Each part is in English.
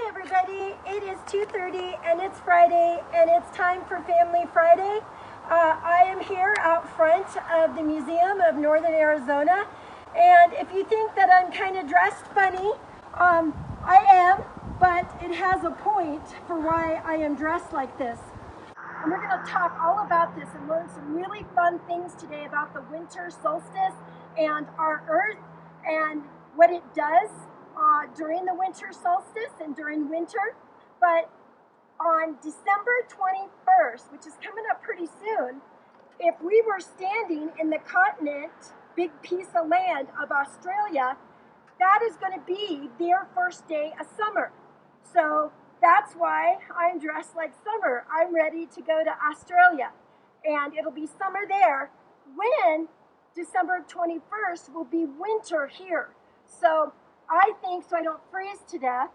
Hi everybody, it is 2:30 and it's Friday and it's time for Family Friday. I am here out front of the Museum of Northern Arizona, and if you think that I'm kind of dressed funny, I am, but it has a point for why I am dressed like this. And we're going to talk all about this and learn some really fun things today about the winter solstice and our Earth and what it does during the winter solstice and during winter. But on December 21st, which is coming up pretty soon, if we were standing in the continent, big piece of land of Australia, that is going to be their first day of summer. So that's why I'm dressed like summer. I'm ready to go to Australia, and it'll be summer there when December 21st will be winter here. So I think, so I don't freeze to death,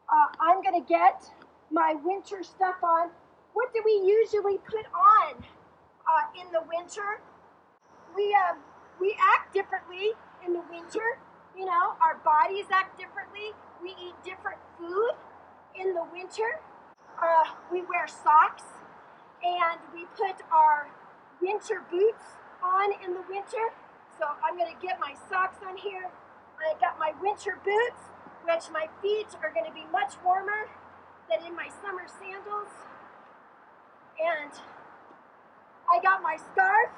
I'm going to get my winter stuff on. What do we usually put on in the winter? We act differently in the winter. You know, our bodies act differently. We eat different food in the winter. We wear socks, and we put our winter boots on in the winter. So I'm going to get my socks on here. I got my winter boots, which my feet are going to be much warmer than in my summer sandals. And I got my scarf.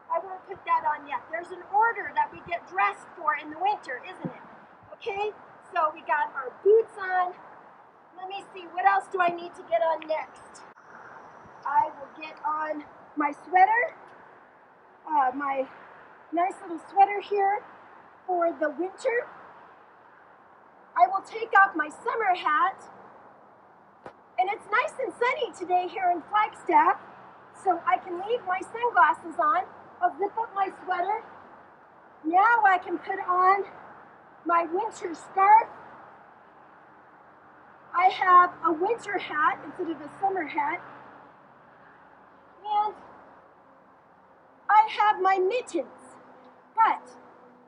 I won't put that on yet. There's an order that we get dressed for in the winter, isn't it? Okay, so we got our boots on. Let me see, what else do I need to get on next? I will get on my sweater, my nice little sweater here for the winter. I will take off my summer hat, and it's nice and sunny today here in Flagstaff, so I can leave my sunglasses on. I'll zip up my sweater. Now I can put on my winter scarf. I have a winter hat instead of a summer hat. And I have my mittens, but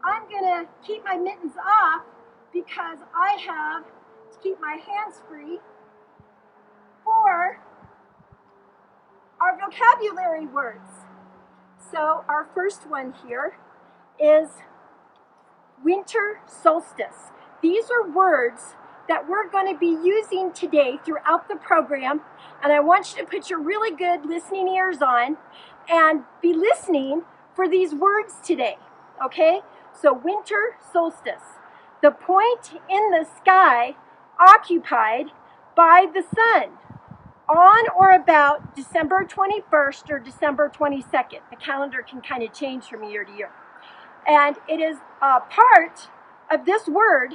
I'm gonna keep my mittens off because I have to keep my hands free for our vocabulary words. So our first one here is winter solstice. These are words that we're going to be using today throughout the program, and I want you to put your really good listening ears on and be listening for these words today, okay? So winter solstice, the point in the sky occupied by the sun on or about December 21st or December 22nd. The calendar can kind of change from year to year. And it is a part of this word,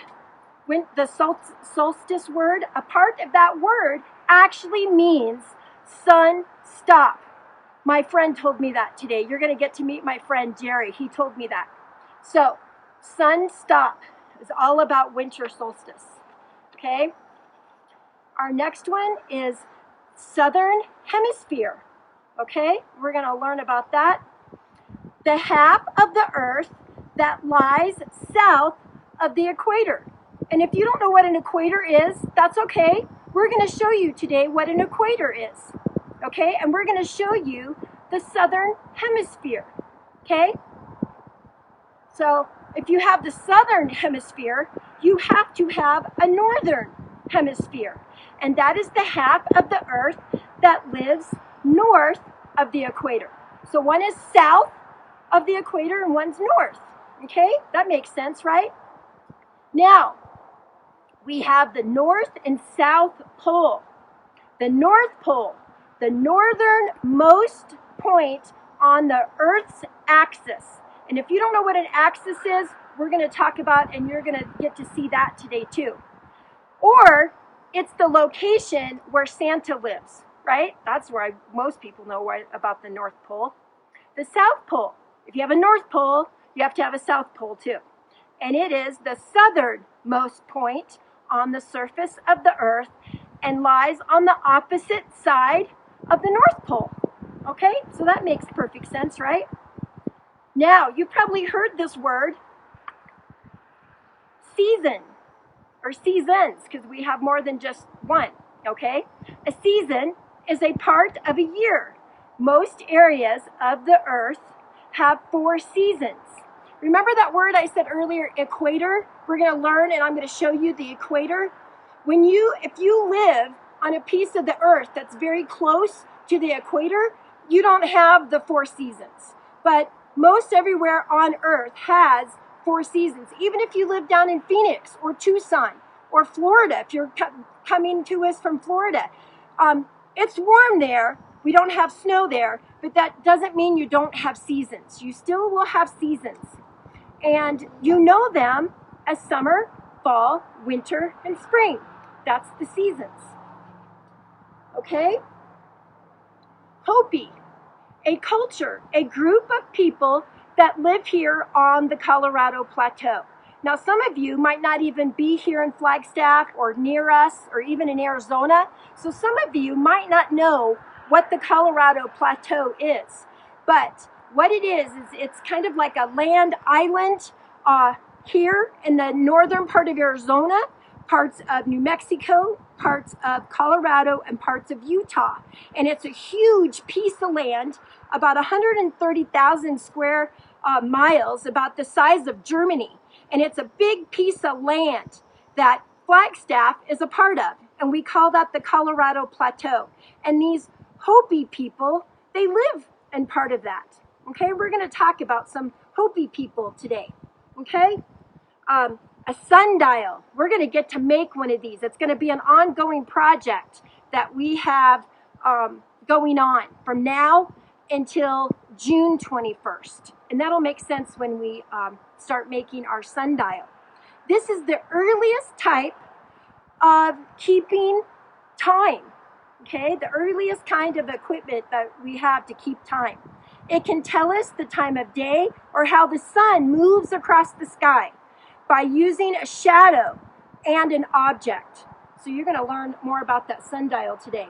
when the solstice word, a part of that word actually means sun stop. My friend told me that today. You're going to get to meet my friend Jerry. He told me that. So, sun stop is all about winter solstice. Okay? Our next one is Southern Hemisphere. Okay? We're going to learn about that. The half of the Earth that lies south of the equator. And if you don't know what an equator is, that's okay. We're going to show you today what an equator is. Okay? And we're going to show you the Southern Hemisphere. Okay? So, if you have the Southern Hemisphere, you have to have a Northern Hemisphere. And that is the half of the Earth that lives north of the equator. So one is south of the equator and one's north. Okay? That makes sense, right? Now, we have the North and South Pole. The North Pole, the northernmost point on the Earth's axis. And if you don't know what an axis is, we're going to talk about, and you're going to get to see that today too. Or it's the location where Santa lives, right? That's where most people know about the North Pole. The South Pole, if you have a North Pole, you have to have a South Pole too. And it is the southernmost point on the surface of the Earth and lies on the opposite side of the North Pole. Okay, so that makes perfect sense, right? Now, you've probably heard this word, season. or seasons, because we have more than just one, okay? A season is a part of a year. Most areas of the earth have 4 seasons. Remember that word I said earlier, equator? We're going to learn, and I'm going to show you the equator. If you live on a piece of the earth that's very close to the equator, you don't have the 4 seasons. But most everywhere on earth has 4 seasons. Even if you live down in Phoenix or Tucson or Florida, if you're coming to us from Florida, it's warm there. We don't have snow there, but that doesn't mean you don't have seasons. You still will have seasons. And you know them as summer, fall, winter, and spring. That's the seasons. Okay? Hopi, a culture, a group of people that live here on the Colorado Plateau. Now, some of you might not even be here in Flagstaff or near us or even in Arizona. So some of you might not know what the Colorado Plateau is. But what it is it's kind of like a land island here in the northern part of Arizona, parts of New Mexico, parts of Colorado, and parts of Utah. And it's a huge piece of land, about 130,000 square miles, about the size of Germany. And it's a big piece of land that Flagstaff is a part of. And we call that the Colorado Plateau. And these Hopi people, they live in part of that. Okay, we're going to talk about some Hopi people today. Okay, a sundial. We're going to get to make one of these. It's going to be an ongoing project that we have going on from now until June 21st. And that'll make sense when we start making our sundial. This is the earliest type of keeping time. Okay, the earliest kind of equipment that we have to keep time. It can tell us the time of day or how the sun moves across the sky by using a shadow and an object. So you're going to learn more about that sundial today.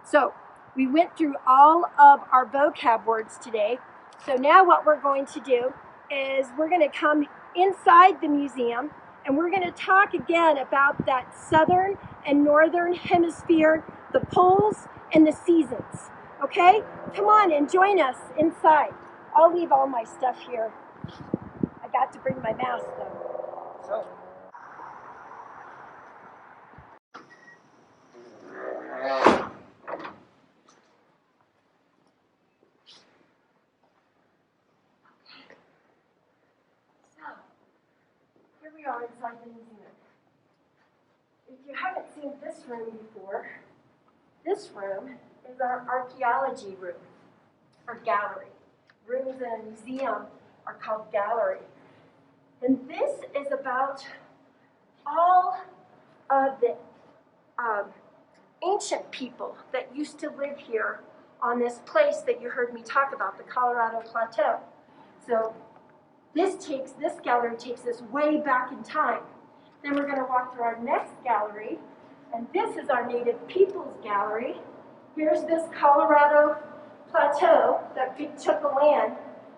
So we went through all of our vocab words today. So now what we're going to do is we're going to come inside the museum and we're going to talk again about that southern and northern hemisphere, the poles and the seasons. Okay? Come on and join us inside. I'll leave all my stuff here. I got to bring my mask though. So. Here we are inside the museum. If you haven't seen this room before, this room is our archaeology room, or gallery. Rooms in a museum are called gallery. And this is about all of the ancient people that used to live here on this place that you heard me talk about, the Colorado Plateau. So this gallery takes us way back in time. Then we're going to walk through our next gallery, and this is our Native Peoples Gallery. Here's this Colorado Plateau that took the land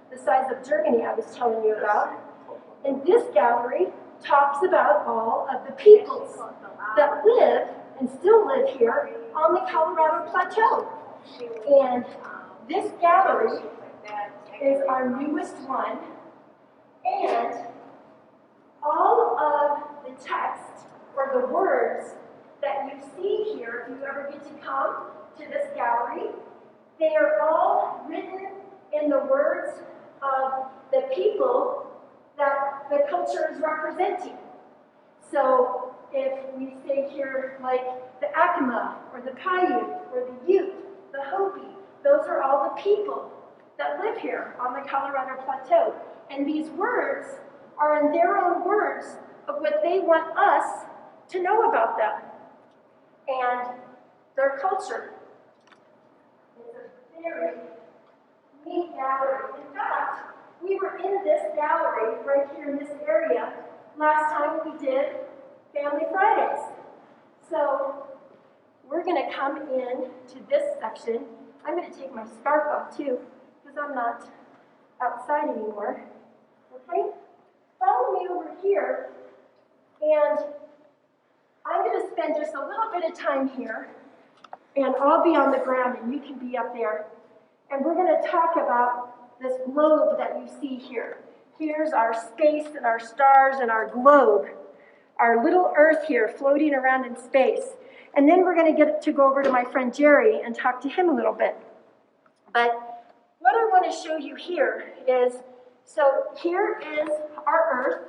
the size of Germany I was telling you about. And this gallery talks about all of the peoples that live and still live here on the Colorado Plateau. And this gallery is our newest one. And all of the text or the words that you see here, if you ever get to come to this gallery, they are all written in the words of the people that the culture is representing. So if we say here like the Yakima or the Paiute or the Ute, the Hopi, those are all the people that live here on the Colorado Plateau. And these words are in their own words of what they want us to know about them and their culture. It's a very neat gallery. In fact, we were in this gallery right here in this area last time we did Family Fridays. So we're going to come in to this section. I'm going to take my scarf off too because I'm not outside anymore. Okay? Follow me over here, and spend just a little bit of time here, and I'll be on the ground and you can be up there. And we're going to talk about this globe that you see here. Here's our space and our stars and our globe, our little Earth here floating around in space. And then we're going to get to go over to my friend Jerry and talk to him a little bit. But what I want to show you here is, so here is our Earth,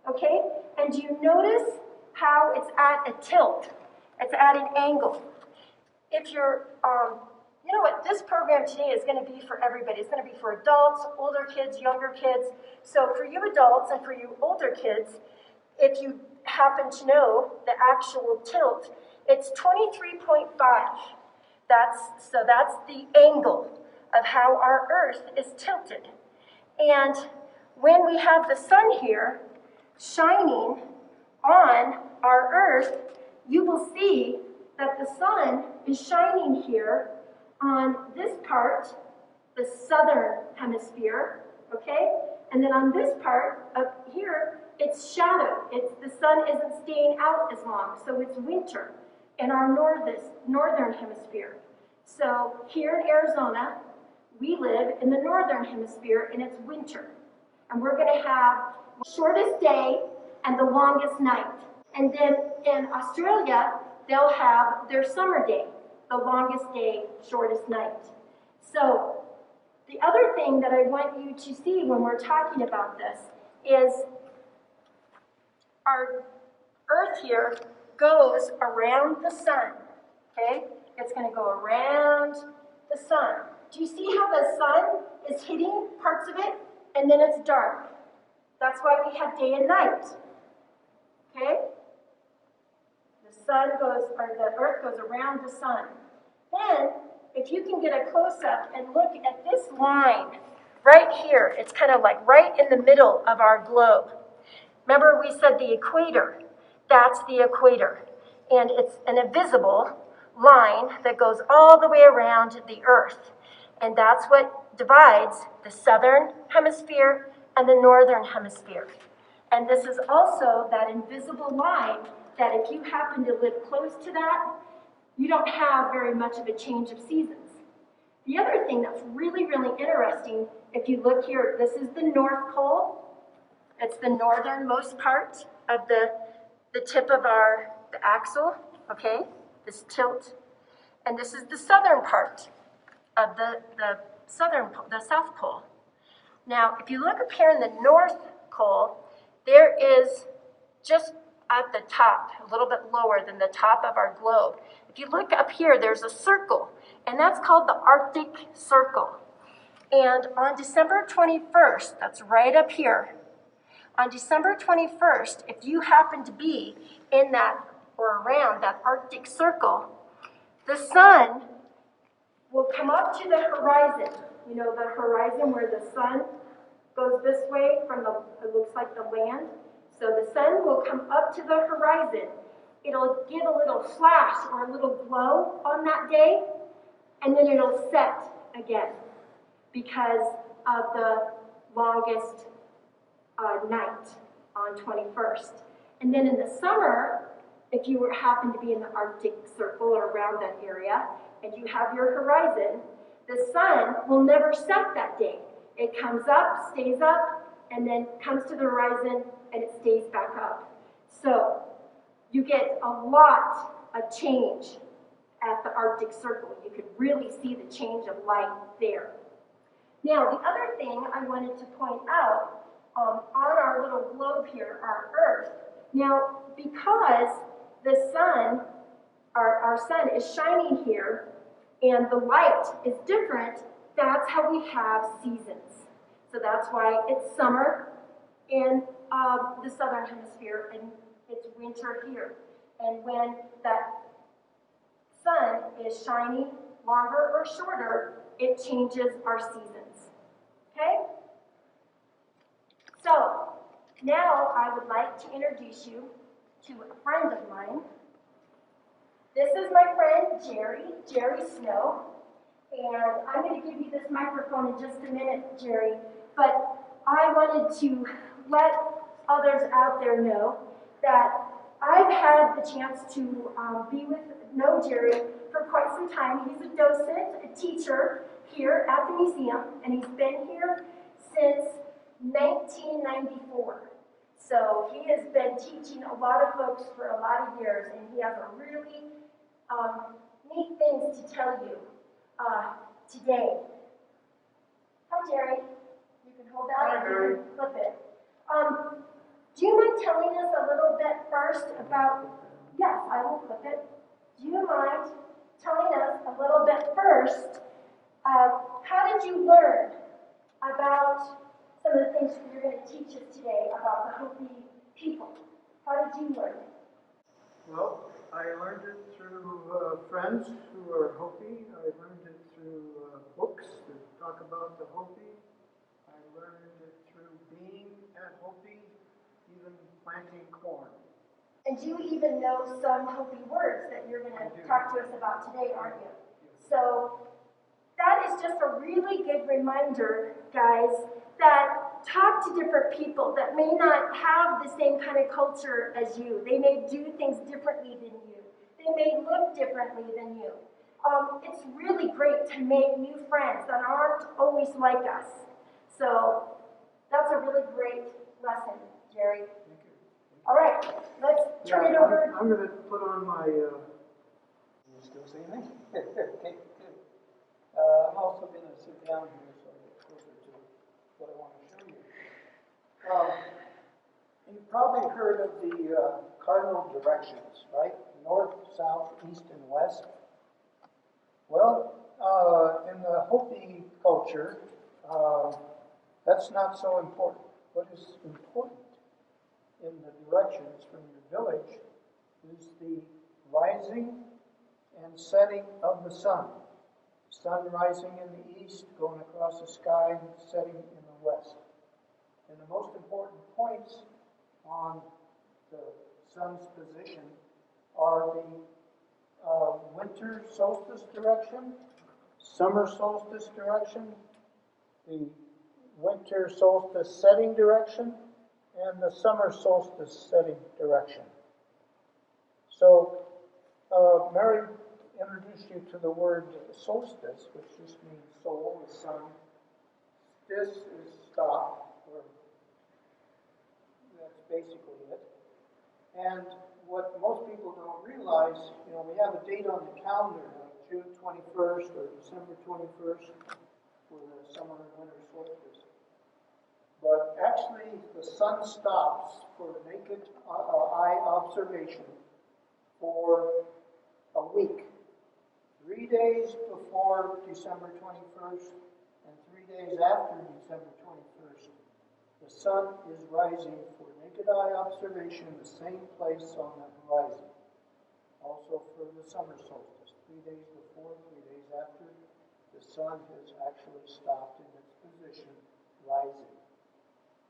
okay? And do you notice how it's at a tilt? It's at an angle. If you're, you know what, this program today is going to be for everybody. It's going to be for adults, older kids, younger kids. So for you adults and for you older kids, if you happen to know the actual tilt, it's 23.5. So that's the angle of how our Earth is tilted. And when we have the sun here shining on our Earth, you will see that the sun is shining here on this part, the southern hemisphere, okay? And then on this part up here, it's shadow. The sun isn't staying out as long, so it's winter in our northern hemisphere. So here in Arizona, we live in the northern hemisphere and it's winter. And we're going to have the shortest day and the longest night. And then in Australia, they'll have their summer day, the longest day, shortest night. So the other thing that I want you to see when we're talking about this is our Earth here goes around the sun, okay? It's going to go around the sun. Do you see how the sun is hitting parts of it and then it's dark? That's why we have day and night, okay? The Earth goes around the sun. Then, if you can get a close-up and look at this line right here, it's kind of like right in the middle of our globe. Remember we said the equator, that's the equator. And it's an invisible line that goes all the way around the Earth. And that's what divides the southern hemisphere and the northern hemisphere. And this is also that invisible line that if you happen to live close to that, you don't have very much of a change of seasons. The other thing that's really, really interesting, if you look here, this is the North Pole. It's the northernmost part of the tip of the axle, okay, this tilt. And this is the southern part of the South Pole. Now, if you look up here in the North Pole, there is just at the top, a little bit lower than the top of our globe. If you look up here, there's a circle, and that's called the Arctic Circle. And on December 21st, that's right up here, on December 21st, if you happen to be in that or around that Arctic Circle, the sun will come up to the horizon. You know, the horizon where the sun goes this way from it looks like the land. So the sun will come up to the horizon. It'll give a little flash or a little glow on that day, and then it'll set again because of the longest night on 21st. And then in the summer, if you happen to be in the Arctic Circle or around that area, and you have your horizon, the sun will never set that day. It comes up, stays up, and then comes to the horizon, and it stays back up. So you get a lot of change at the Arctic Circle. You can really see the change of light there. Now, the other thing I wanted to point out on our little globe here, our Earth, now because the sun, our sun is shining here, and the light is different, that's how we have seasons. So that's why it's summer in the southern hemisphere, and it's winter here. And when that sun is shining longer or shorter, it changes our seasons. Okay? So, now I would like to introduce you to a friend of mine. This is my friend Jerry Snow. And I'm going to give you this microphone in just a minute, Jerry. But I wanted to let others out there know that I've had the chance to know Jerry for quite some time. He's a docent, a teacher here at the museum, and he's been here since 1994. So he has been teaching a lot of folks for a lot of years, and he has a really neat things to tell you today. Hi, Jerry. You can hold that. Hi, Mary. You can flip it. Do you mind telling us a little bit first about, yes, I will flip it. Do you mind telling us a little bit first, how did you learn about some of the things you're going to teach us today about the Hopi people? How did you learn it? Well, I learned it through friends who are Hopi. I learned it through books that talk about the Hopi. I learned it through being at Hopi, even planting corn. And you even know some Hopi words that you're going to talk to us about today, aren't you? Yes. So that is just a really good reminder, guys, that talk to different people that may not have the same kind of culture as you. They may do things differently than you. They may look differently than you. It's really great to make new friends that aren't always like us. So that's a really great lesson, Jerry. Thank you. All right, let's turn it over. I'm going to put on my... You still see me? Okay, good. I'm also going to sit down here so I get closer to what I want to show you. You've probably heard of the cardinal directions, right? North, south, east, and west. Well, in the Hopi culture, that's not so important. What is important in the directions from your village is the rising and setting of the sun. Sun rising in the east, going across the sky, and setting in the west. And the most important points on the sun's position are the winter solstice direction, summer solstice direction, the winter solstice setting direction, and the summer solstice setting direction. So, Mary introduced you to the word solstice, which just means soul, the sun. This is stop, or that's basically it. And what most people don't realize, we have a date on the calendar, like June 21st or December 21st for the summer and winter solstice. But actually, the sun stops for naked eye observation for a week. 3 days before December 21st and 3 days after December 21st, the sun is rising for naked eye observation in the same place on the horizon. Also for the summer solstice, 3 days before, 3 days after, the sun has actually stopped in its position, rising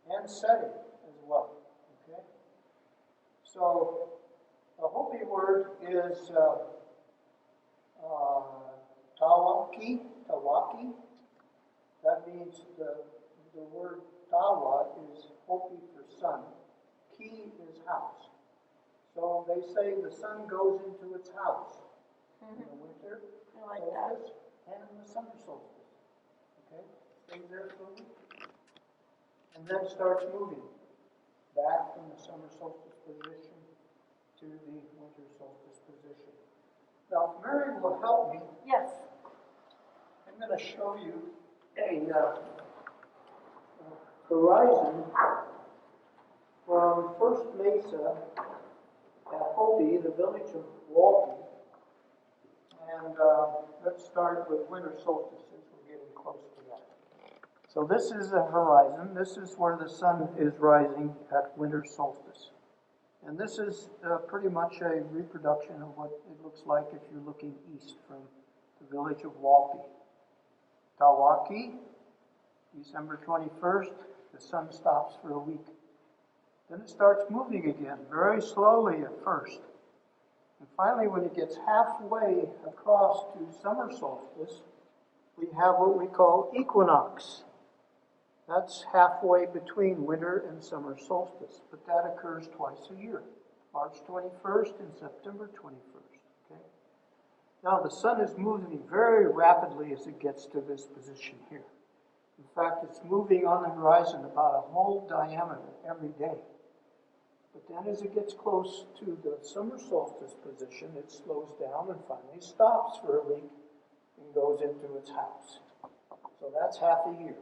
and setting as well. Okay? So the Hopi word is Tawaki. That means the word Tawa is Hopi for sun. Ki is house. So they say the sun goes into its house in the winter solstice and in the summer solstice. Okay? Stays there for a week. And then starts moving back from the summer solstice position to the winter solstice position. Now, Mary will help me. Yes. I'm going to show you a horizon from First Mesa at Hopi, the village of Walpi. And let's start with winter solstice since we're getting close to that. So this is a horizon. This is where the sun is rising at winter solstice. And this is pretty much a reproduction of what it looks like if you're looking east from the village of Walpi. Tawaki, December 21st, the sun stops for a week. Then it starts moving again, very slowly at first. And finally, when it gets halfway across to summer solstice, we have what we call equinox. That's halfway between winter and summer solstice, but that occurs twice a year, March 21st and September 21st. Okay? Now the sun is moving very rapidly as it gets to this position here. In fact, it's moving on the horizon about a whole diameter every day. But then as it gets close to the summer solstice position, it slows down and finally stops for a week and goes into its house. So that's half a year.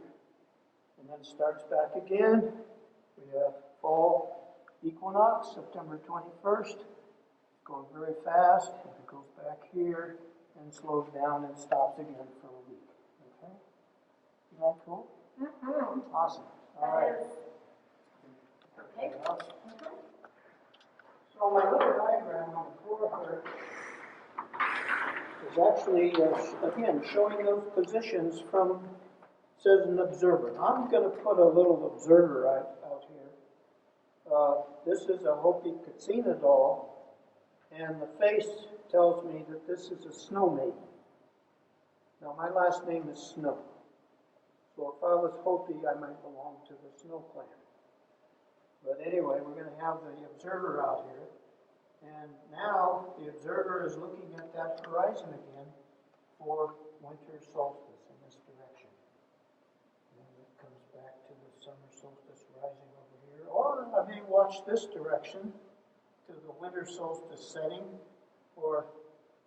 And then it starts back again. We have fall equinox, September 21st. It's going very fast. It goes back here and slows down and stops again for a week. Okay? Isn't that cool? Mm-hmm. Awesome. All right. Okay. So my little diagram on the floor here is actually, again, showing those positions from, says an observer. I'm going to put a little observer out here. This is a Hopi Katsina doll, and the face tells me that this is a snow maiden. Now, my last name is Snow. So if I was Hopi, I might belong to the Snow clan. But anyway, we're going to have the observer out here. And now the observer is looking at that horizon again for winter solstice in this direction. And it comes back to the summer solstice rising over here. Or I may watch this direction to the winter solstice setting, or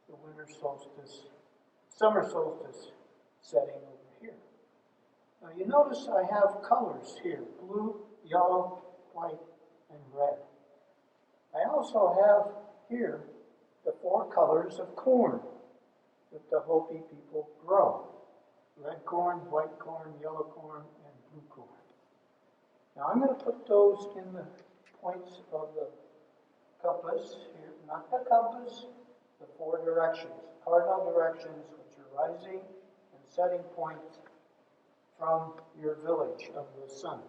the winter solstice, summer solstice setting over here. Now you notice I have colors here: blue, yellow, white, and red. I also have here the 4 colors of corn that the Hopi people grow: red corn, white corn, yellow corn, and blue corn. Now I'm going to put those in the points of the compass here, not the compass, the 4 directions, cardinal directions, which are rising and setting points from your village of the sun.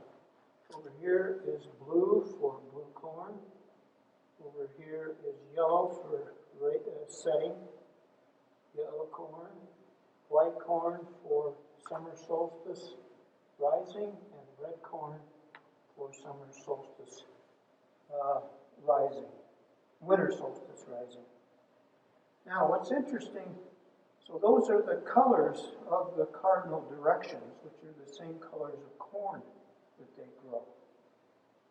Over here is blue for blue corn. Over here is yellow for setting, yellow corn. White corn for summer solstice rising, and red corn for summer solstice rising, winter solstice rising. Now, what's interesting, so those are the colors of the cardinal directions, which are the same colors of corn that they grow.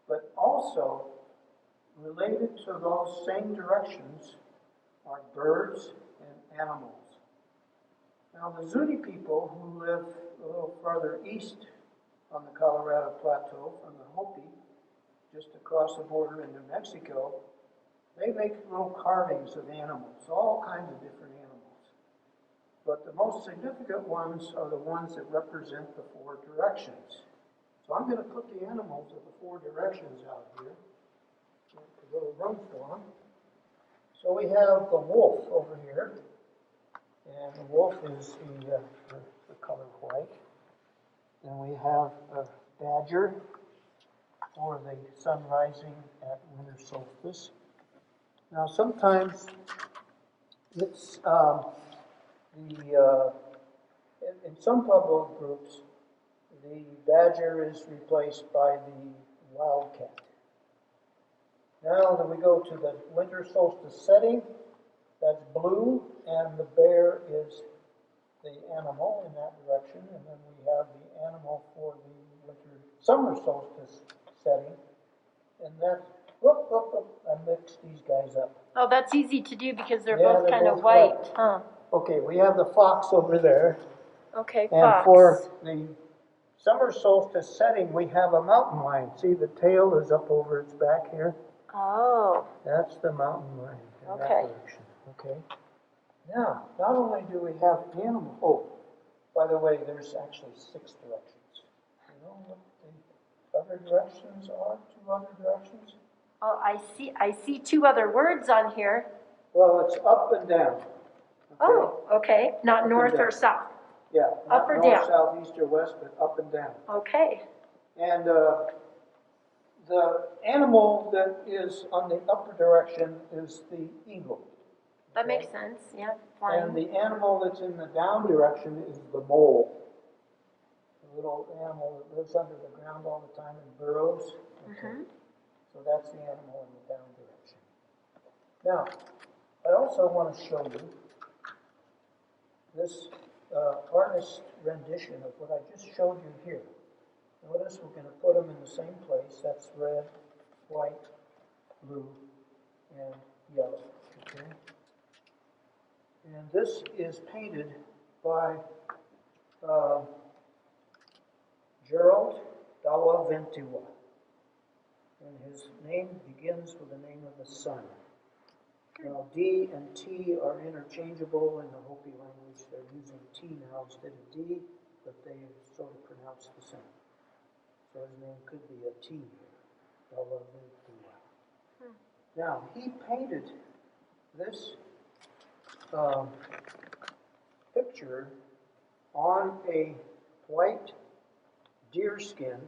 But also, related to those same directions are birds and animals. Now, the Zuni people who live a little farther east on the Colorado Plateau from the Hopi, just across the border in New Mexico, they make little carvings of animals, all kinds of different animals. But the most significant ones are the ones that represent the 4 directions. So I'm going to put the animals of the 4 directions out here. A little room for them. So we have the wolf over here, and the wolf is the color white. Then we have a badger for the sun rising at winter solstice. Now sometimes it's in some Pueblo groups, the badger is replaced by the wildcat. Now that we go to the winter solstice setting, that's blue, and the bear is the animal in that direction, and then we have the animal for the summer solstice setting, and that's, I mixed these guys up. Oh, that's easy to do because they're Yeah, both they're kind of both white, white. huh? Okay, we have the fox over there, Okay, and fox. for the summer solstice setting, we have a mountain lion. See, the tail is up over its back here. Oh. That's the mountain lion in Okay. that direction. Okay. Now, not only do we have animal. Oh, by the way, there's actually 6 directions. You know what the other directions are? 2 other directions? Oh, I see 2 other words on here. Well, it's up and down. Okay? Oh, okay. Not Up north and or down. south. Yeah. Up Not or north, down? south, east, or west, but up and down. Okay. And the animal that is on the upper direction is the eagle. That Okay? makes sense. Yeah, And flying. the animal that's in the down direction is the mole. The little animal that lives under the ground all the time and burrows. Okay. Mm-hmm. So that's the animal in the down direction. Now, I also want to show you this artist rendition of what I just showed you here. Notice we're going to put them in the same place. That's red, white, blue, and yellow. Okay? And this is painted by Gerald Dawa-Ventiwa. And his name begins with the name of the sun. Now, D and T are interchangeable in the Hopi language. They're using T now instead of D, but they sort of pronounce the same. So his name could be a T. Now, he painted this picture on a white deer skin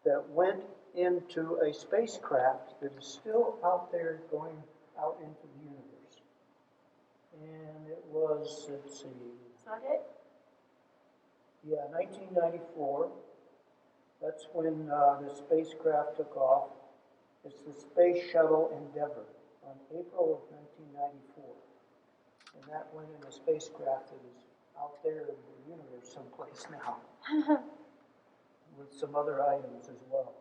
that went into a spacecraft that is still out there going out into the universe. And it was, let's see. Is that it? Yeah, 1994. That's when the spacecraft took off. It's the Space Shuttle Endeavour on April of 1994. And that went in a spacecraft that is out there in the universe someplace now. With some other items as well.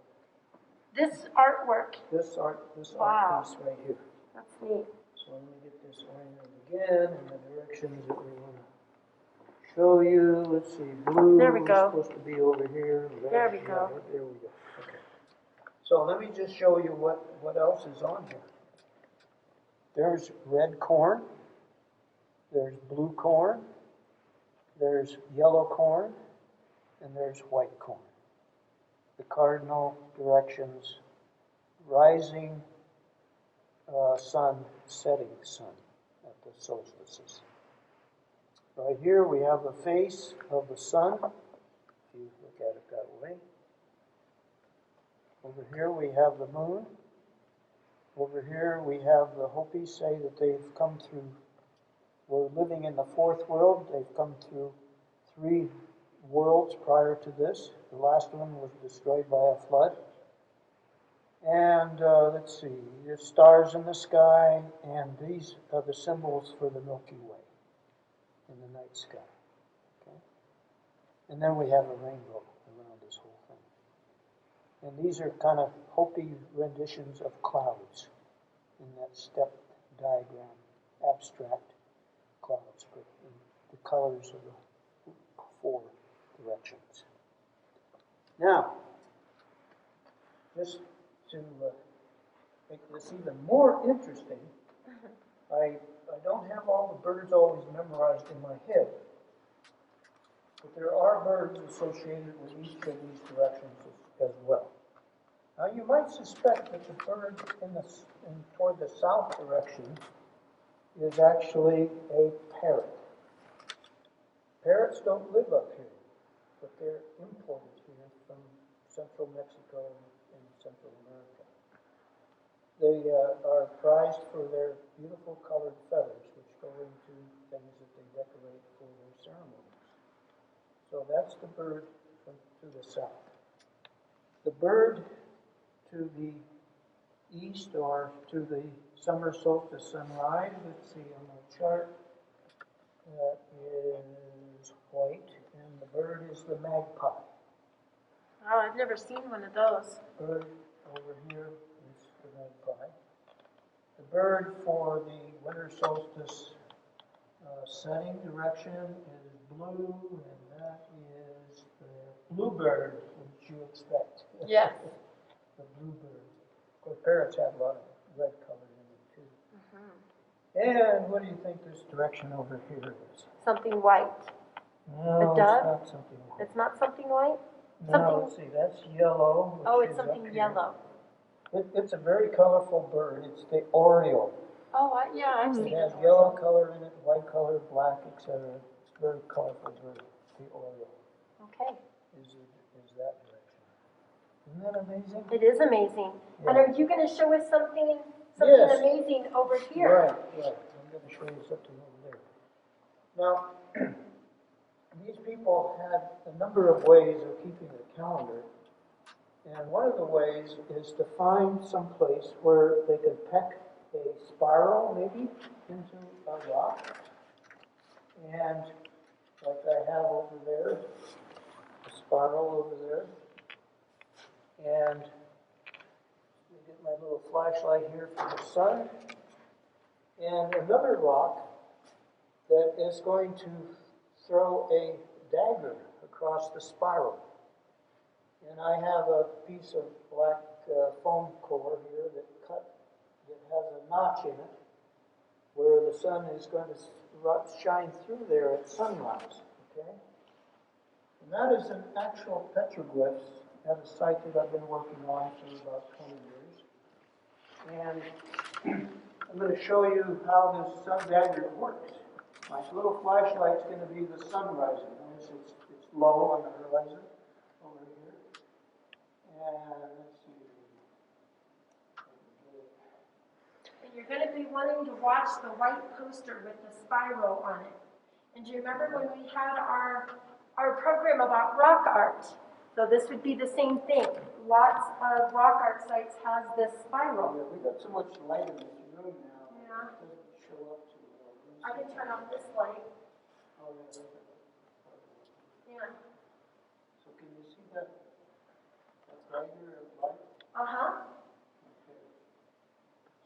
This artwork. This art piece right here. That's neat. So let me get this oriented again in the directions that we want to show you. Let's see, blue There we go. is supposed to be over here. Red, There we go. There we go. Okay. So let me just show you what else is on here. There's red corn. There's blue corn. There's yellow corn. And there's white corn. The cardinal directions: rising sun, setting sun at the solstices. Right here we have the face of the sun, if you look at it that way. Over here we have the moon. Over here we have the Hopi say that they've come through, we're living in the fourth world. They've come through 3 worlds prior to this. The last one was destroyed by a flood. And let's see, there's stars in the sky, and these are the symbols for the Milky Way in the night sky. Okay? And then we have a rainbow around this whole thing. And these are kind of Hopi renditions of clouds in that step diagram, abstract clouds, but in the colors of the 4 directions. Now, just to make this even more interesting, I don't have all the birds always memorized in my head, but there are birds associated with each of these directions as well. Now, you might suspect that the bird toward the south direction is actually a parrot. Parrots don't live up here, but they're imported here from central Mexico and Central America. They are prized for their beautiful colored feathers, which go into things that they decorate for their ceremonies. So that's the bird to the south. The bird to the east, or to the summer solstice sunrise, let's see on the chart, that is white, and the bird is the magpie. Oh, I've never seen one of those. Bird over here is the magpie. The bird for the winter solstice setting direction is blue, and that is the bluebird, which you expect. Yes. The bluebird. Of course, parrots have a lot of red color in them too. And what do you think this direction over here is? Something white. No, A dove? it's not something white. It's not something white? No, Something... let's see, that's yellow. Oh, which it's is up something here. yellow. It's a very colorful bird. It's the oriole. Oh, yeah, I've seen It has it. yellow color in it, white color, black, etc. It's a very colorful bird. The oriole Okay. is that direction. Isn't that amazing? It is amazing. Yeah. And are you going to show us something Yes. amazing over here? Right. I'm going to show you something over there. Now, these people had a number of ways of keeping a calendar. And one of the ways is to find some place where they could peck a spiral maybe into a rock. And like I have over there, a spiral over there. And let me get my little flashlight here for the sun. And another rock that is going to throw a dagger across the spiral. And I have a piece of black foam core here that has a notch in it where the sun is going to shine through there at sunrise. Okay? And that is an actual petroglyph at a site that I've been working on for about 20 years. And I'm going to show you how this sun dagger works. My little flashlight's going to be the sun rising. Notice it's low on the horizon over here. And let's see. And you're going to be wanting to watch the white poster with the spiral on it. And do you remember when we had our program about rock art? So this would be the same thing. Lots of rock art sites has this spiral. Yeah, we got so much light in this room now. Yeah. It doesn't show up too well. I can turn on this light. Oh, yeah. Yeah. So can you see that dagger of light? Uh-huh. Okay.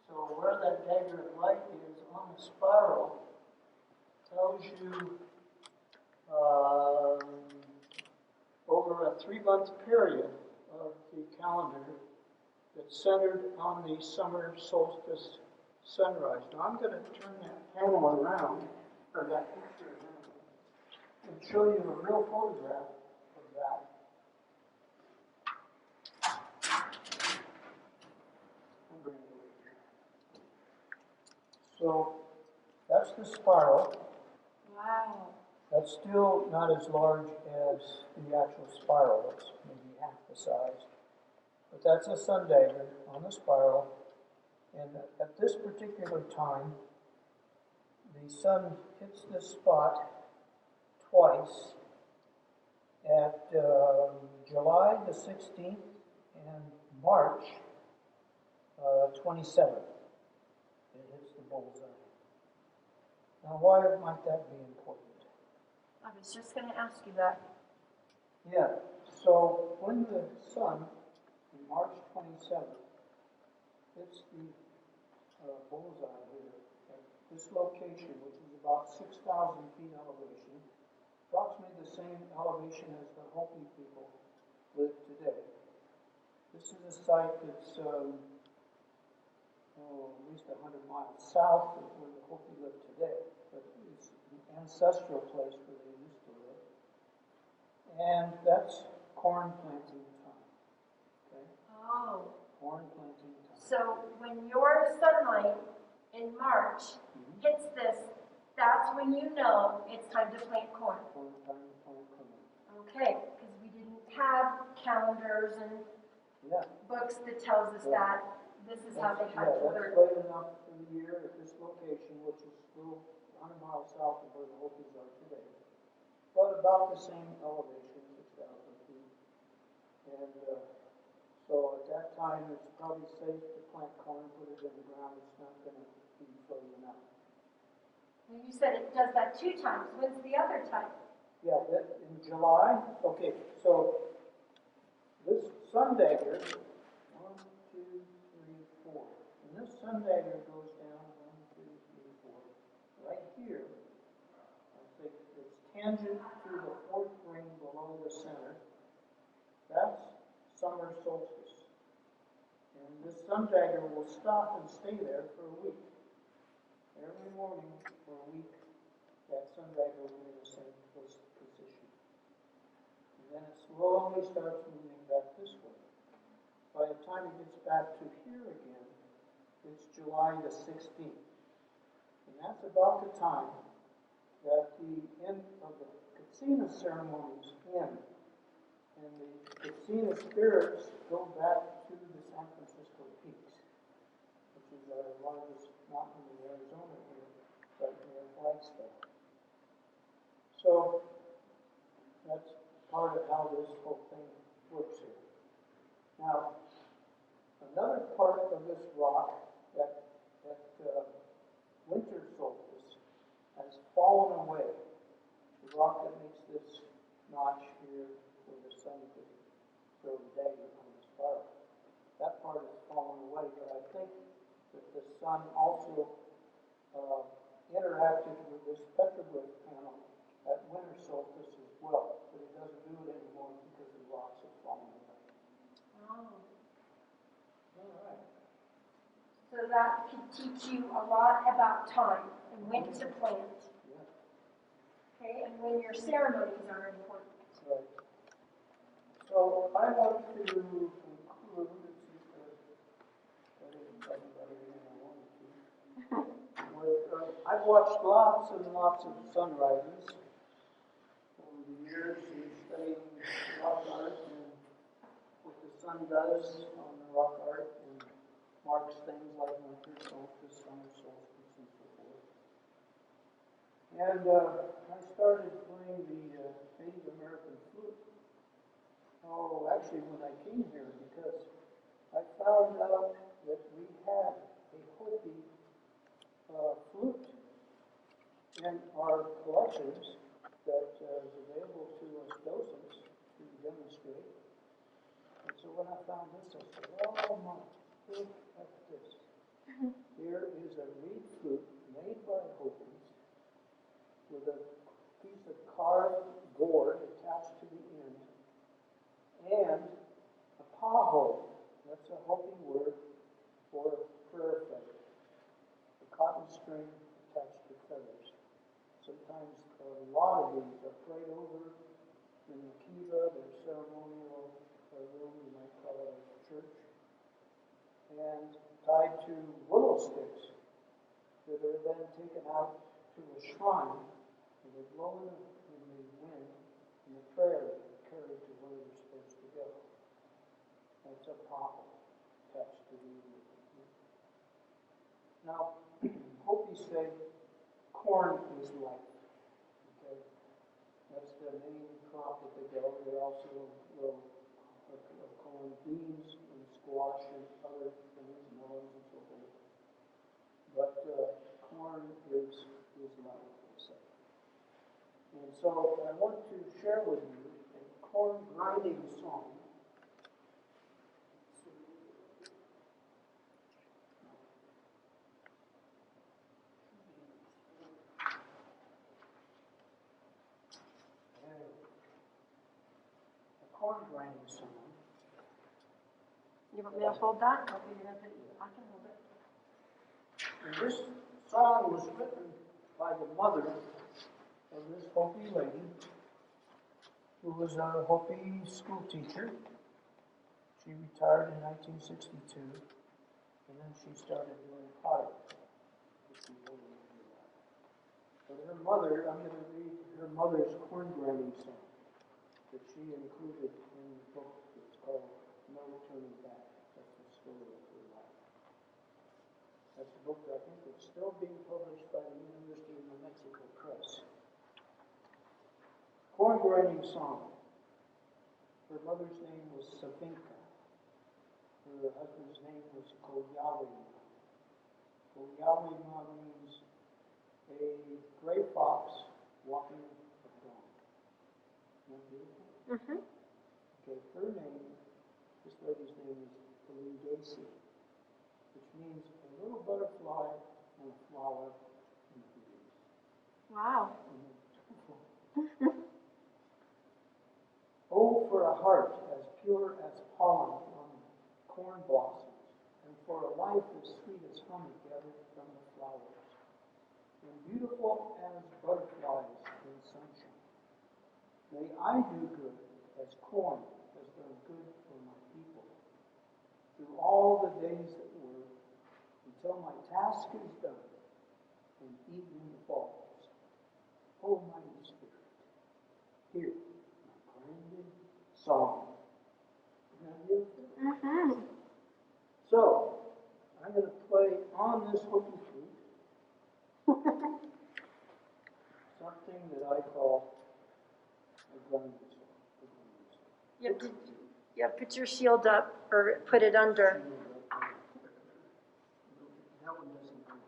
So where that dagger of light is on the spiral tells you over a 3-month period of the calendar that's centered on the summer solstice sunrise. Now I'm going to turn that panel around, or that picture around, and show you a real photograph of that. So that's the spiral. Wow. That's still not as large as the actual spiral. It's maybe half the size. But that's a sun dagger on the spiral. And at this particular time, the sun hits this spot twice at July the 16th and March 27th. It hits the bullseye. Now, why might that be important? I was just going to ask you that. Yeah, so when the sun, on March 27th, hits the bullseye here at this location, which is about 6,000 feet elevation, approximately the same elevation as the Hopi people live today. This is a site that's at least 100 miles south of where the Hopi live today, but it's an ancestral place where they used to live. And that's corn planting time. Okay? Oh. Corn planting time. So when your sunlight in March hits this, that's when you know it's time to plant corn. Time to plant corn. Okay, because we didn't have calendars and books that tells us that. This is how they had to learn. That's late enough in the year at this location, which is still 100 miles south of where the Hopis are today, but about the same elevation, 6,000 feet. And so at that time, it's probably safe to plant corn, put it in the ground. It's not going to be frozen out. Well, you said it does that 2 times. When's the other time? Yeah, in July. Okay, so this sun dagger, 1, 2, 3, 4. And this sun dagger goes down 1, 2, 3, 4. Right here, I think it's tangent to the 4th ring below the center. That's summer solstice. And this sun dagger will stop and stay there for a week. Every morning for a week, that sun dagger will be in the same position. And then it slowly starts moving back this way. By the time it gets back to here again, it's July the 16th. And that's about the time that the end of the Katsina ceremonies end. And the Katsina spirits go back to the San Francisco Peaks, which is our largest mountain in Arizona here, right near Flagstaff. So that's part of how this whole thing works here. Now, another part of this rock that's away, but I think that the sun also interacted with this petroglyph panel at winter solstice as well, but it doesn't do it anymore because the rocks have fallen away. Oh. All right. So that can teach you a lot about time and when to plant. Yeah. Okay, and when your ceremonies are important. Right. So I want to conclude, let's see if I didn't talk about everything I wanted to. I've watched lots and lots of sunrises over the years in studying rock art and what the sun does on the rock art and marks things like winter solstice, summer solstice, and so forth. And I started playing the Native American flute. Oh, actually, when I came here, because I found out that we had a Hopi flute in our collections that is available to us docents to demonstrate. And so when I found this, I said, oh my, look at this. Here is a reed flute made by Hopis with a piece of carved board attached to the end and a paho. That's a Hopi word for prayer feather. A cotton string attached to feathers. Sometimes a lot of these are prayed over in the kiva, their ceremonial room, you might call it a church, and tied to willow sticks that are then taken out to a shrine, and they blow in the wind, and the prayer is carried to where they're supposed to go. That's a popple attached to the wood. Now, Hopi say corn is life. Okay? That's the main crop that they grow. They also grow corn, beans, and squash, and other things, melons, and so forth. But corn is life, they say. And so I want to share with you a corn grinding song. A corn grinding song. You want me to hold that? Or are you gonna put it? I can hold it. And this song was written by the mother of this Hopi lady, who was a Hopi school teacher. She retired in 1962, and then she started doing pottery. But her mother, I'm going to read her mother's corn grinding song that she included in the book that's called No Turning Back. That's the story of her life. That's a book that I think is still being published by the University of New Mexico Press. Corn grinding song. Her mother's name was Savinka. Her husband's name was Koyawima. Koyawima means a gray fox walking a dawn. Isn't that beautiful? Mm-hmm. Okay, her name, this lady's name is Kalingasi, which means a little butterfly and a flower in the breeze. Wow. Oh, for a heart as pure as pollen on corn blossoms, and for a life as sweet as honey gathered from the flowers, and beautiful as butterflies in sunshine. May I do good as corn has done good for my people, through all the days that were, until my task is done, and evening falls. O mighty Spirit, hear grinding song. Isn't that beautiful? Mm-hmm. So, I'm going to play on this Hopi flute something that I call a grinding song. You have to put your shield up or put it under. That one doesn't come.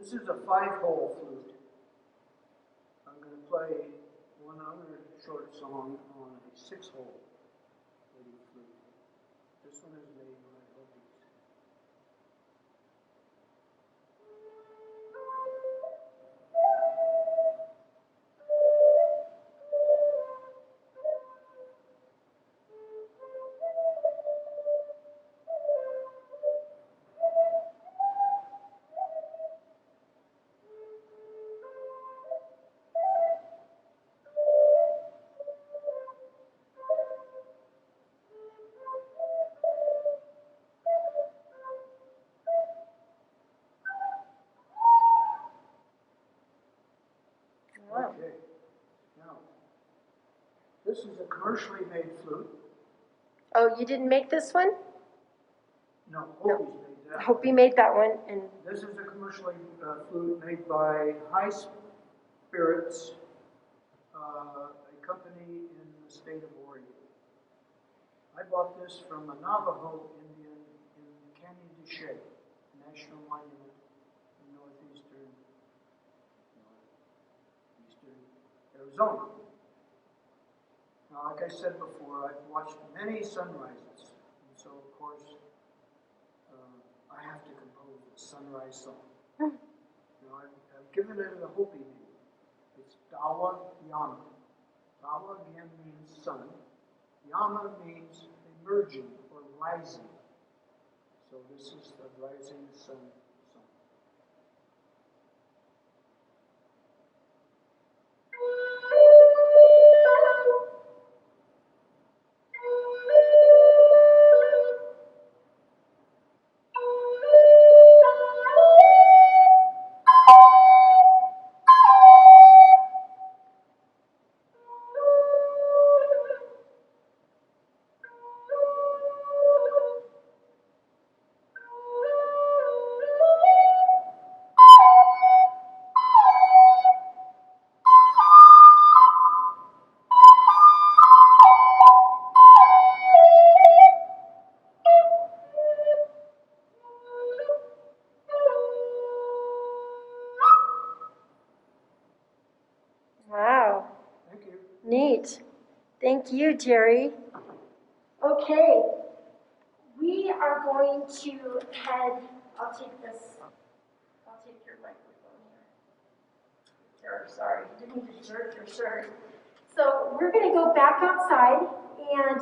This is a 5-hole flute. I'm going to play one other short song on a 6-hole flute. This one is made by Hopi. Okay. Now, this is a commercially made flute. Oh, you didn't make this one? No, Hopi's made that. Hopi made that one. And this is a commercially flute made by High Spirits, a company in the state of Oregon. I bought this from a Navajo Indian in Canyon de Chelly, National Monument in northeastern Arizona. Now, like I said before, I've watched many sunrises, and so of course I have to compose a sunrise song. Now, I've given it a Hopi name. It's Dawa Yama. Dawa again means sun. Yama means emerging or rising. So this is the rising sun song. wow. Thank you. Neat. Thank you, Jerry. Okay. We are going to head, I'll take your microphone here. There, sorry, didn't mean to jerk your shirt. So we're going to go back outside, and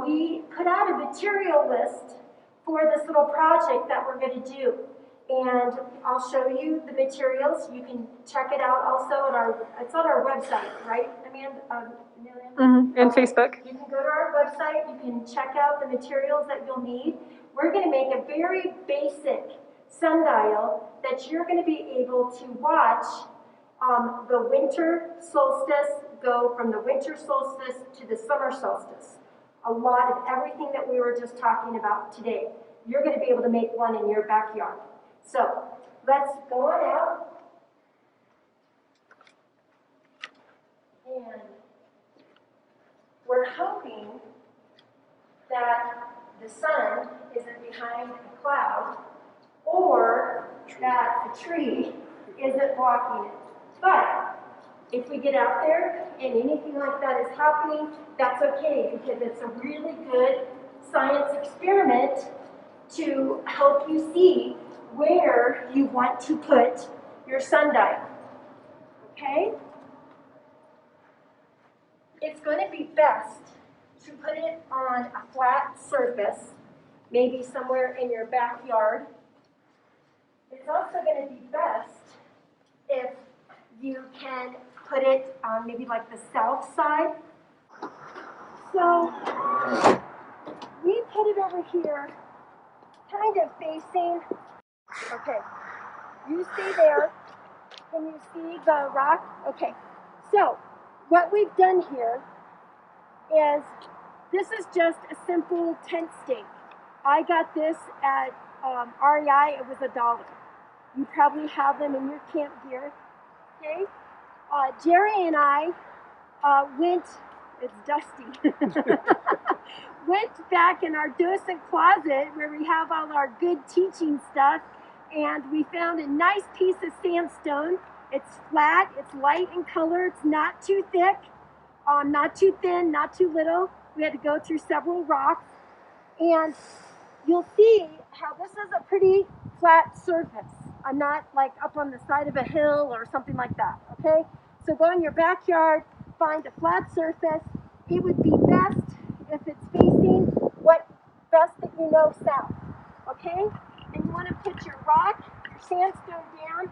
we put out a material list for this little project that we're going to do. And I'll show you the materials. You can check it out also it's on our website, right, Amanda? Amelia? And Facebook. You can go to our website, you can check out the materials that you'll need. We're going to make a very basic sundial that you're going to be able to watch the winter solstice go from the winter solstice to the summer solstice. A lot of everything that we were just talking about today. You're going to be able to make one in your backyard. So let's go on out. And we're hoping that the sun isn't behind a cloud or that a tree isn't blocking it. But if we get out there and anything like that is happening, that's okay, because it's a really good science experiment to help you see where you want to put your sundial. Okay? It's going to be best to put it on a flat surface, maybe somewhere in your backyard. It's also going to be best if you can put it on maybe like the south side. So we put it over here, kind of facing, okay, you stay there. Can you see the rock? Okay, so what we've done here is, this is just a simple tent stake. I got this at REI, it was $1. You probably have them in your camp gear, okay? Jerry and I went, it's dusty, went back in our docent closet where we have all our good teaching stuff, and we found a nice piece of sandstone. It's flat, it's light in color, it's not too thick, not too thin, not too little. We had to go through several rocks, and you'll see how this is a pretty flat surface. I'm not like up on the side of a hill or something like that, okay? So go in your backyard, find a flat surface. It would be best if it's facing what best that you know south, okay? And you want to put your rock, your sandstone down,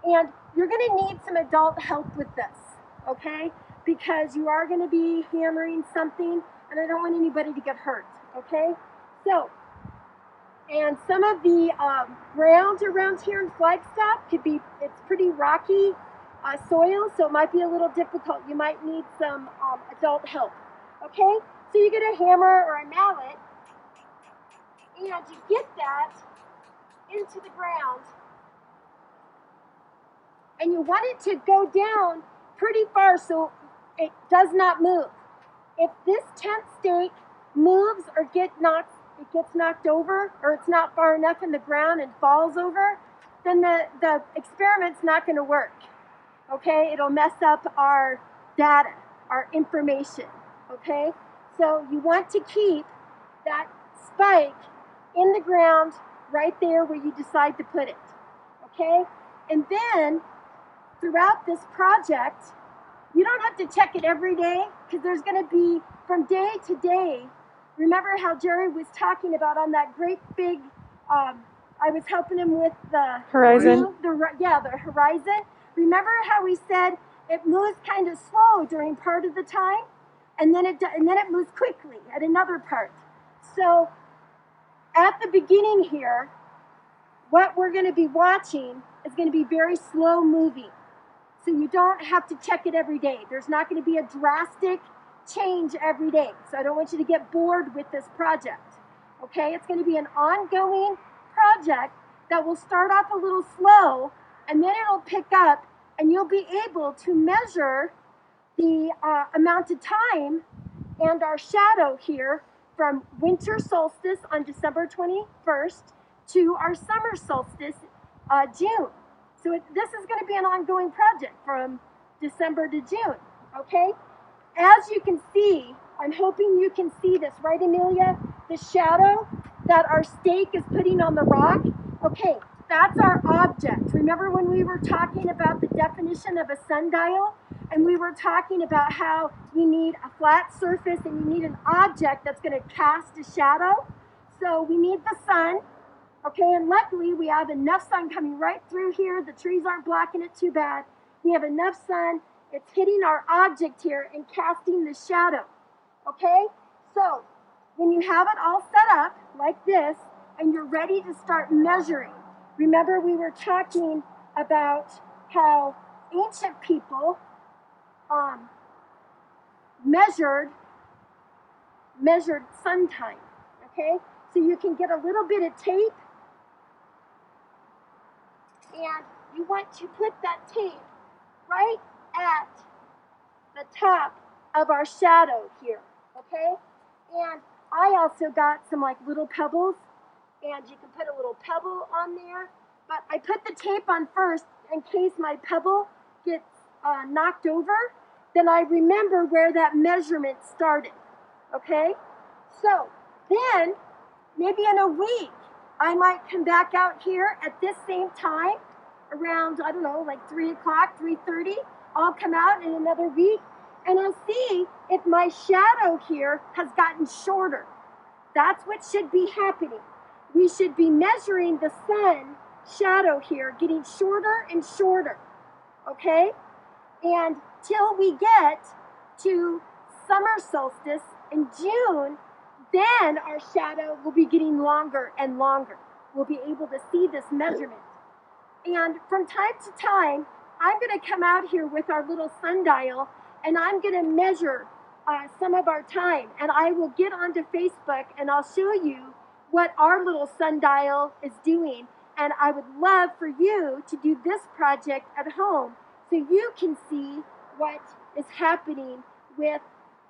and you're going to need some adult help with this, okay? Because you are going to be hammering something, and I don't want anybody to get hurt, okay? So, and some of the ground around here in Flagstaff it's pretty rocky soil, so it might be a little difficult. You might need some adult help, okay? So you get a hammer or a mallet, and you get that into the ground, and you want it to go down pretty far so it does not move. If this tent stake moves or gets knocked over, or it's not far enough in the ground and falls over, then the experiment's not going to work. Okay, it'll mess up our data, our information. Okay, so you want to keep that spike in the ground right there where you decide to put it. Okay, and then throughout this project, you don't have to check it every day, because there's going to be from day to day. Remember how Jerry was talking about on that great big, I was helping him with the horizon. The horizon. Remember how we said it moves kind of slow during part of the time, and then it moves quickly at another part. So at the beginning here, what we're going to be watching is going to be very slow moving. So you don't have to check it every day. There's not going to be a drastic change every day. So I don't want you to get bored with this project. Okay, it's going to be an ongoing project that will start off a little slow, and then it'll pick up, and you'll be able to measure the amount of time and our shadow here from winter solstice on December 21st to our summer solstice, June. So this is going to be an ongoing project from December to June, okay? As you can see, I'm hoping you can see this, right, Amelia? The shadow that our stake is putting on the rock. Okay, that's our object. Remember when we were talking about the definition of a sundial? And we were talking about how you need a flat surface and you need an object that's going to cast a shadow. So we need the sun. Okay, and luckily we have enough sun coming right through here. The trees aren't blocking it too bad. We have enough sun. It's hitting our object here and casting the shadow. Okay, so when you have it all set up like this and you're ready to start measuring, remember we were talking about how ancient people measured sun time. Okay, so you can get a little bit of tape, and you want to put that tape right at the top of our shadow here, okay? And I also got some like little pebbles, and you can put a little pebble on there, but I put the tape on first in case my pebble gets knocked over, then I remember where that measurement started, okay? So then, maybe in a week, I might come back out here at this same time, around, I don't know, like 3 o'clock, 3:30. I'll come out in another week, and I'll see if my shadow here has gotten shorter. That's what should be happening. We should be measuring the sun shadow here, getting shorter and shorter, okay? And till we get to summer solstice in June, then our shadow will be getting longer and longer. We'll be able to see this measurement. And from time to time, I'm going to come out here with our little sundial, and I'm going to measure some of our time. And I will get onto Facebook, and I'll show you what our little sundial is doing. And I would love for you to do this project at home so you can see what is happening with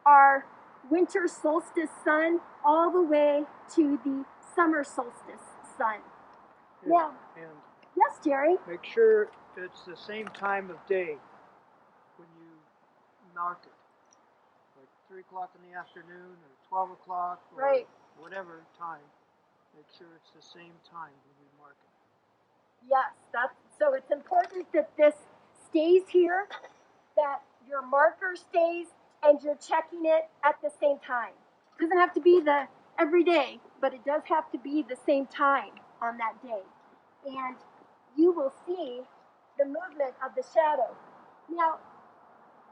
our winter solstice sun all the way to the summer solstice sun. Yeah. Now, And Yes, Jerry. Make sure it's the same time of day when you mark it. Like 3 o'clock in the afternoon or 12 o'clock or Right. whatever time. Make sure it's the same time when you mark it. Yes, so it's important that this stays here, that your marker stays, and you're checking it at the same time. It doesn't have to be every day, but it does have to be the same time on that day. And you will see the movement of the shadow. Now,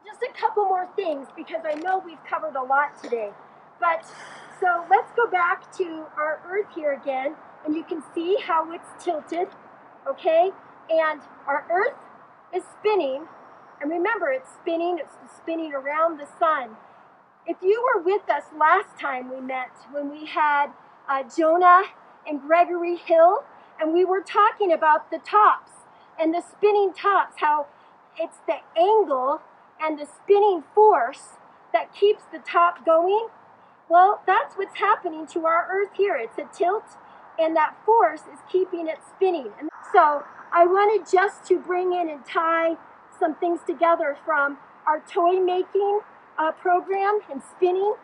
just a couple more things because I know we've covered a lot today. But so let's go back to our Earth here again, and you can see how it's tilted, okay? And our Earth is spinning, and remember, it's spinning around the sun. If you were with us last time we met, when we had Jonah and Gregory Hill, and we were talking about the tops and the spinning tops, how it's the angle and the spinning force that keeps the top going. Well, that's what's happening to our Earth here. It's a tilt, and that force is keeping it spinning. And so I wanted just to bring in and tie some things together from our toy making program and spinning,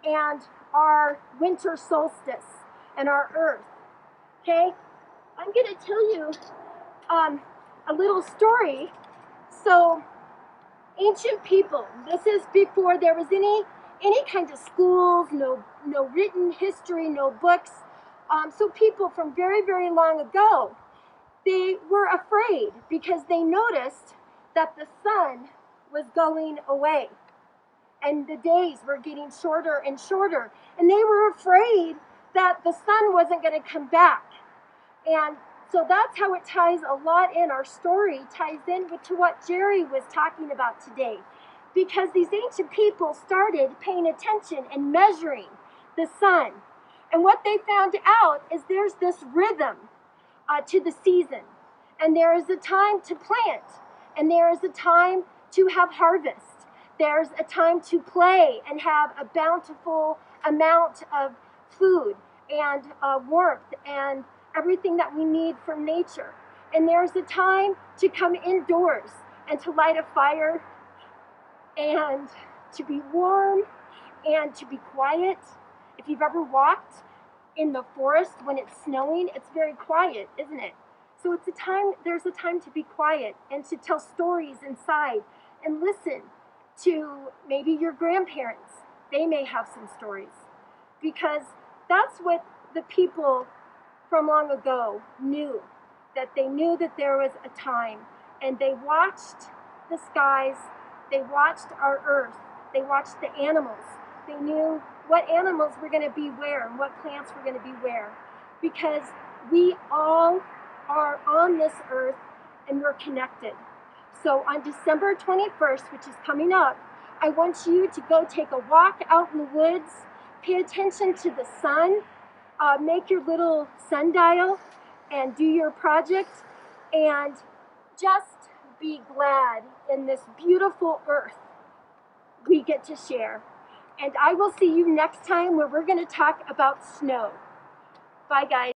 and our winter solstice and our Earth. Okay, I'm going to tell you a little story. So, ancient people. This is before there was any kind of schools, no written history, no books. So people from very, very long ago, they were afraid because they noticed that the sun was going away and the days were getting shorter and shorter, and they were afraid that the sun wasn't going to come back. And so that's how it ties a lot in. Our story ties in to what Jerry was talking about today, because these ancient people started paying attention and measuring the sun. And what they found out is there's this rhythm to the season, and there is a time to plant, and there is a time to have harvest. There's a time to play and have a bountiful amount of food and warmth and everything that we need from nature. And there's a time to come indoors and to light a fire and to be warm and to be quiet. If you've ever walked in the forest when it's snowing, it's very quiet, isn't it? So there's a time to be quiet and to tell stories inside and listen to maybe your grandparents. They may have some stories, because that's what the people from long ago knew, that they knew that there was a time, and they watched the skies, they watched our Earth, they watched the animals. They knew what animals were going to be where and what plants were going to be where, because we all are on this Earth and we're connected. So on December 21st, which is coming up, I want you to go take a walk out in the woods, pay attention to the sun, make your little sundial and do your project, and just be glad in this beautiful Earth we get to share. And I will see you next time, where we're going to talk about snow. Bye, guys.